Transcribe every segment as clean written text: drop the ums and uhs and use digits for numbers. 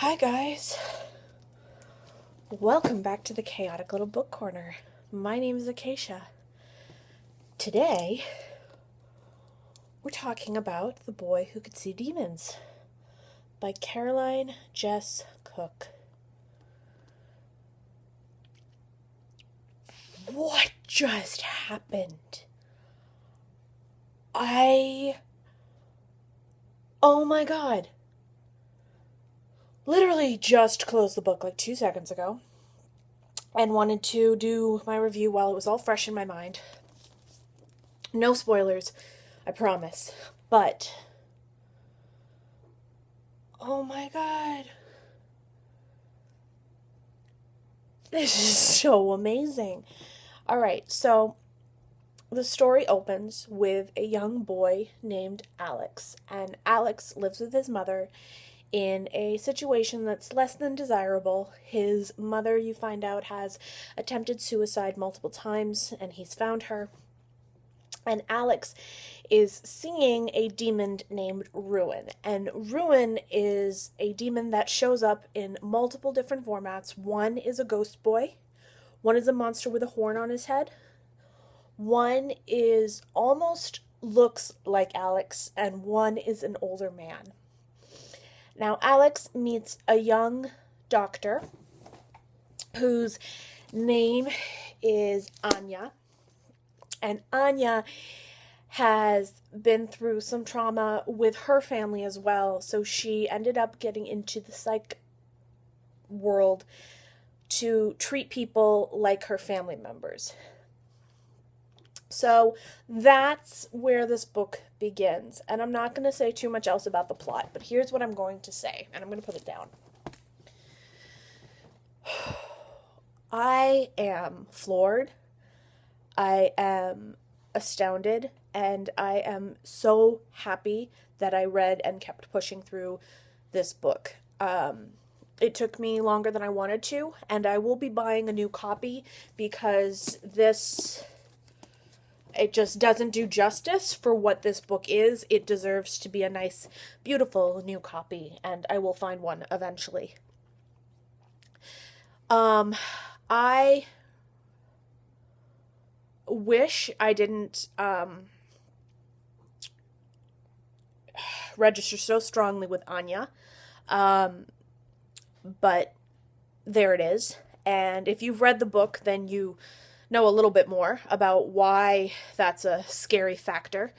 Hi guys, welcome back to the Chaotic Little Book Corner. My name is Acacia. Today, we're talking about The Boy Who Could See Demons by Caroline Jess Cook. What just happened? Oh my god. Literally just closed the book like 2 seconds ago and wanted to do my review while it was all fresh in my mind. No spoilers, I promise. But, oh my god. This is so amazing. Alright, so the story opens with a young boy named Alex, and Alex lives with his mother in a situation that's less than desirable. His mother, you find out, has attempted suicide multiple times, and he's found her. And Alex is seeing a demon named Ruin. And Ruin is a demon that shows up in multiple different formats. One is a ghost boy, one is a monster with a horn on his head, one is almost looks like Alex, and one is an older man. Now, Alex meets a young doctor whose name is Anya. And Anya has been through some trauma with her family as well, so she ended up getting into the psych world to treat people like her family members. So that's where this book begins. And I'm not going to say too much else about the plot, but here's what I'm going to say, and I'm going to put it down. I am floored. I am astounded, and I am so happy that I read and kept pushing through this book. It took me longer than I wanted to, and I will be buying a new copy because it just doesn't do justice for what this book is. It deserves to be a nice, beautiful new copy, and I will find one eventually. I wish I didn't register so strongly with Anya, but there it is. And if you've read the book, then you know a little bit more about why that's a scary factor.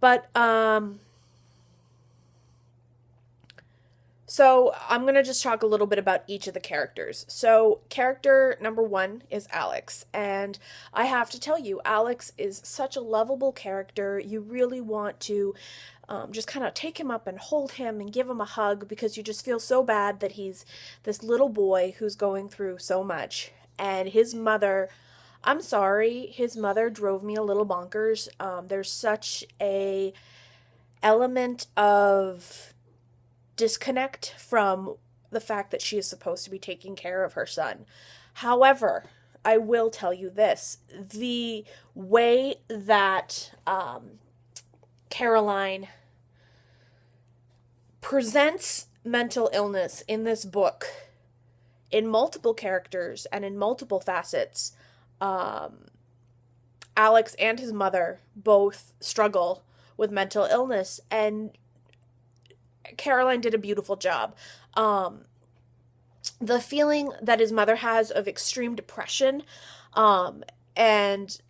But so I'm going to just talk a little bit about each of the characters. So character number 1 is Alex. And I have to tell you, Alex is such a lovable character. You really want to just kind of take him up and hold him and give him a hug because you just feel so bad that he's this little boy who's going through so much. And his mother, I'm sorry, his mother drove me a little bonkers. There's such a element of disconnect from the fact that she is supposed to be taking care of her son. However, I will tell you this. The way that Caroline presents mental illness in this book in multiple characters and in multiple facets, Alex and his mother both struggle with mental illness, and Caroline did a beautiful job. The feeling that his mother has of extreme depression, and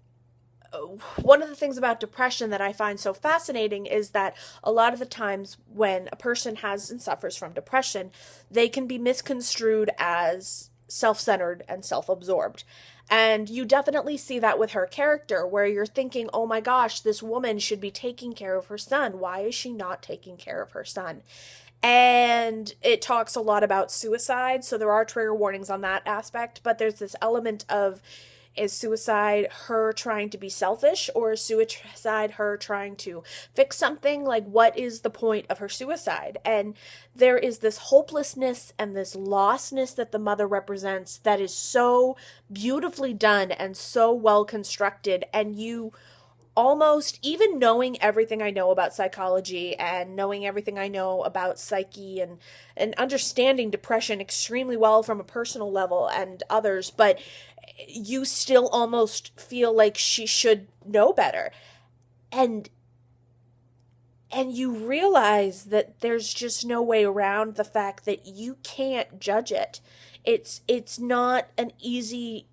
one of the things about depression that I find so fascinating is that a lot of the times when a person has and suffers from depression, they can be misconstrued as self-centered and self-absorbed. And you definitely see that with her character, where you're thinking, oh my gosh, this woman should be taking care of her son. Why is she not taking care of her son? And it talks a lot about suicide, so there are trigger warnings on that aspect, but there's this element of, is suicide her trying to be selfish, or is suicide her trying to fix something? Like, what is the point of her suicide? And there is this hopelessness and this lostness that the mother represents that is so beautifully done and so well constructed, and you almost, even knowing everything I know about psychology and knowing everything I know about psyche and understanding depression extremely well from a personal level and others, but you still almost feel like she should know better. And you realize that there's just no way around the fact that you can't judge it. It's not an easy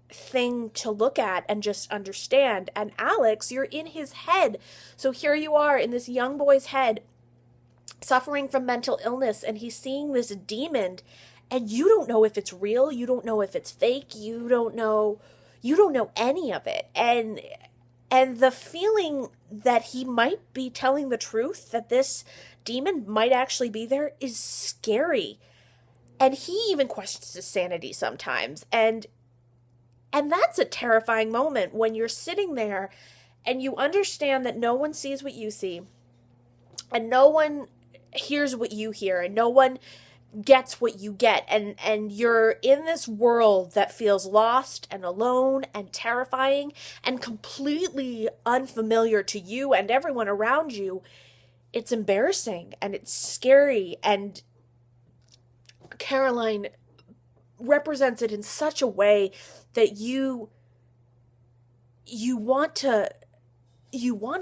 thing to look at and just understand. And Alex, you're in his head. So here you are in this young boy's head, suffering from mental illness, and he's seeing this demon, and you don't know if it's real, you don't know if it's fake, you don't know any of it. And the feeling that he might be telling the truth, that this demon might actually be there, is scary. And he even questions his sanity sometimes. And that's a terrifying moment when you're sitting there and you understand that no one sees what you see, and no one hears what you hear, and no one gets what you get, and you're in this world that feels lost and alone and terrifying and completely unfamiliar to you and everyone around you. It's embarrassing and it's scary, and Caroline represents it in such a way that you want to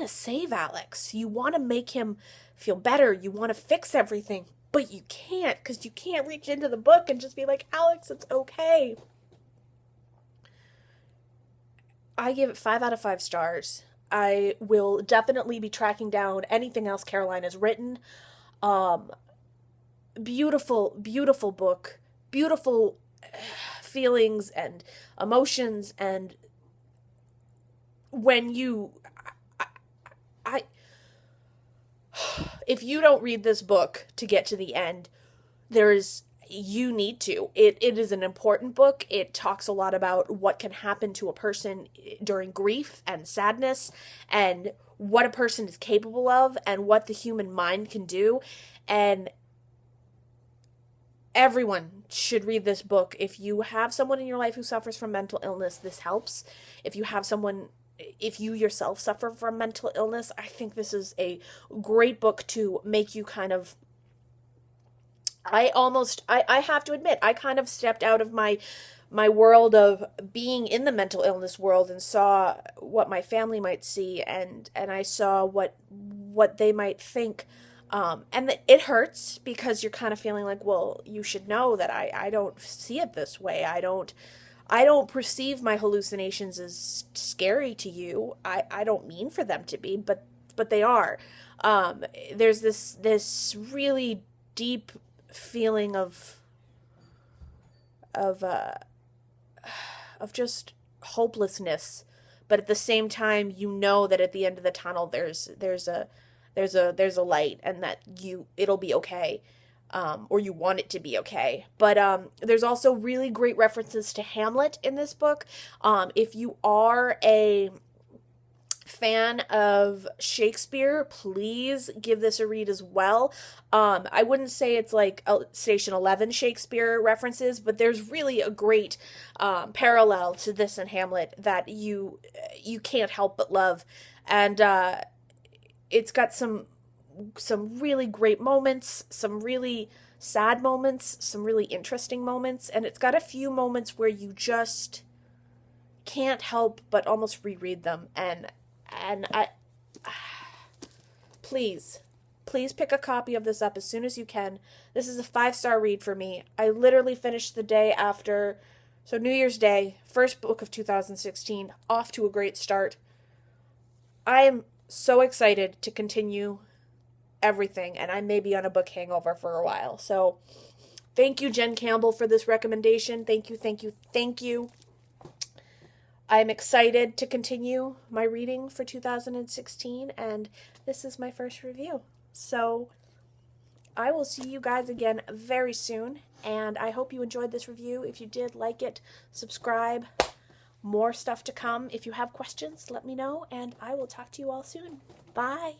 save Alex. You want to make him feel better. You want to fix everything. But you can't, because you can't reach into the book and just be like, Alex, it's okay. I give it 5 out of 5 stars. I will definitely be tracking down anything else Caroline has written. Beautiful, beautiful book. Beautiful feelings and emotions. And when if you don't read this book to get to the end, you need to. It is an important book. It talks a lot about what can happen to a person during grief and sadness, and what a person is capable of, and what the human mind can do. And everyone should read this book. If you have someone in your life who suffers from mental illness, this helps. If you yourself suffer from mental illness, I think this is a great book to make you kind of, I have to admit, I kind of stepped out of my world of being in the mental illness world and saw what my family might see, and I saw what they might think. And it hurts, because you're kind of feeling like, well, you should know that I don't see it this way. I don't perceive my hallucinations as scary to you. I don't mean for them to be, but they are. There's this really deep feeling of just hopelessness, but at the same time, you know that at the end of the tunnel there's a light, and that it'll be okay. Or you want it to be okay. But there's also really great references to Hamlet in this book. If you are a fan of Shakespeare, please give this a read as well. I wouldn't say it's like Station 11 Shakespeare references, but there's really a great parallel to this in Hamlet that you can't help but love. And it's got some really great moments, some really sad moments, some really interesting moments, and it's got a few moments where you just can't help but almost reread them. And I please pick a copy of this up as soon as you can. This is a 5-star read for me. I literally finished the day after, so New Year's Day, first book of 2016, off to a great start. I am so excited to continue everything, and I may be on a book hangover for a while. So thank you, Jen Campbell, for this recommendation. Thank you. I'm excited to continue my reading for 2016, and this is my first review. So I will see you guys again very soon, and I hope you enjoyed this review. If you did, like it, subscribe. More stuff to come. If you have questions, let me know, and I will talk to you all soon. Bye.